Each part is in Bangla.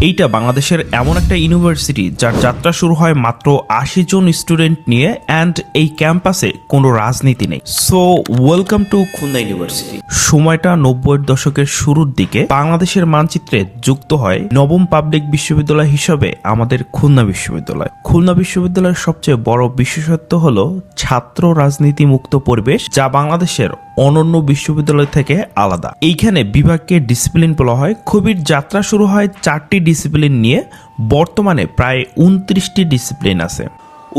এইটা বাংলাদেশের এমন একটা ইউনিভার্সিটি যার যাত্রা শুরু হয় মাত্র ৮০ জন স্টুডেন্ট নিয়ে অ্যান্ড এই ক্যাম্পাসে কোনো রাজনীতি নেই। So welcome to Khulna university. সময়টা ৯০-এর দশকের শুরুর দিকে বাংলাদেশের মানচিত্রে যুক্ত হয় নবম পাবলিক বিশ্ববিদ্যালয় হিসেবে আমাদের খুলনা বিশ্ববিদ্যালয়। খুলনা বিশ্ববিদ্যালয়ের সবচেয়ে বড় বিশেষত্ব হলো ছাত্র রাজনীতি মুক্ত পরিবেশ, যা বাংলাদেশের অনন্য বিশ্ববিদ্যালয় থেকে আলাদা। এইখানে বিভাগকে ডিসিপ্লিন বলা হয়। খুবই যাত্রা শুরু হয় 4টি ডিসিপ্লিন নিয়ে, বর্তমানে প্রায় 29টি ডিসিপ্লিন আছে।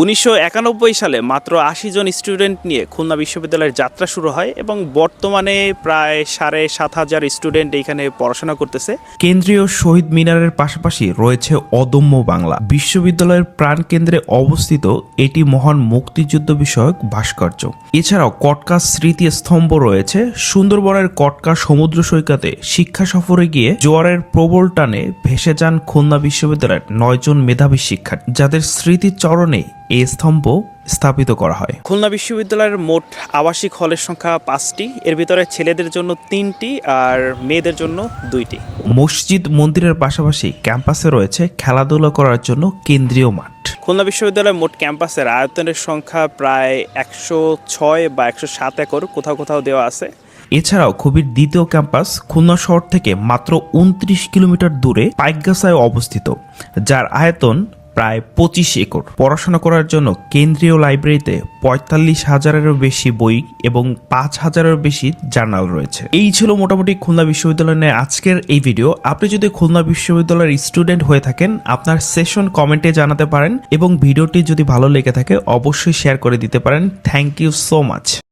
1991 সালে মাত্র ৮০ জন স্টুডেন্ট নিয়ে খুলনা বিশ্ববিদ্যালয়ের যাত্রা শুরু হয় এবং বর্তমানে প্রায় ৭,৫০০ স্টুডেন্ট এইখানে পড়াশোনা করতেছে। কেন্দ্রীয় শহীদ মিনারের পাশাপাশি রয়েছে অদম্য বাংলা। বিশ্ববিদ্যালয়ের প্রাণকেন্দ্রে অবস্থিত এটি মহান মুক্তিযুদ্ধ বিষয়ক ভাস্কর্য। এছাড়াও কটকা স্মৃতি স্তম্ভ রয়েছে। সুন্দরবনের কটকা সমুদ্র সৈকতে শিক্ষা সফরে গিয়ে জোয়ারের প্রবল টানে ভেসে যান খুলনা বিশ্ববিদ্যালয়ের ৯ জন মেধাবী শিক্ষার্থী, যাদের স্মৃতিচরণে এই স্তম্ভ স্থাপিত করা হয়। খুলনা বিশ্ববিদ্যালয়ের মোট আবাসিক হলের সংখ্যা 5টি। এর ভিতরে ছেলেদের জন্য 3টি আর মেয়েদের জন্য 2টি। মসজিদ মন্দিরের পাশাপাশি ক্যাম্পাসে রয়েছে খেলাধুলা করার জন্য কেন্দ্রীয় মাঠ। খুলনা বিশ্ববিদ্যালয়ের মোট ক্যাম্পাসের আয়তনের সংখ্যা প্রায় 106 বা 107 একর, কোথাও কোথাও দেওয়া আছে। এছাড়াও খুবির দ্বিতীয় ক্যাম্পাস খুলনা শহর থেকে মাত্র 29 কিলোমিটার দূরে পাইকগাছায় অবস্থিত, যার আয়তন প্রায় 25 একর। পড়াশোনা করার জন্য কেন্দ্রীয় লাইব্রেরিতে ৪৫,০০০-এরও বেশি বই এবং ৫,০০০-এরও বেশি জার্নাল রয়েছে। এই ছিল মোটামুটি খুলনা বিশ্ববিদ্যালয় নিয়ে আজকের এই ভিডিও। আপনি যদি খুলনা বিশ্ববিদ্যালয়ের স্টুডেন্ট হয়ে থাকেন, আপনার সেশন কমেন্টে জানাতে পারেন এবং ভিডিওটি যদি ভালো লেগে থাকে অবশ্যই শেয়ার করে দিতে পারেন। Thank you so much.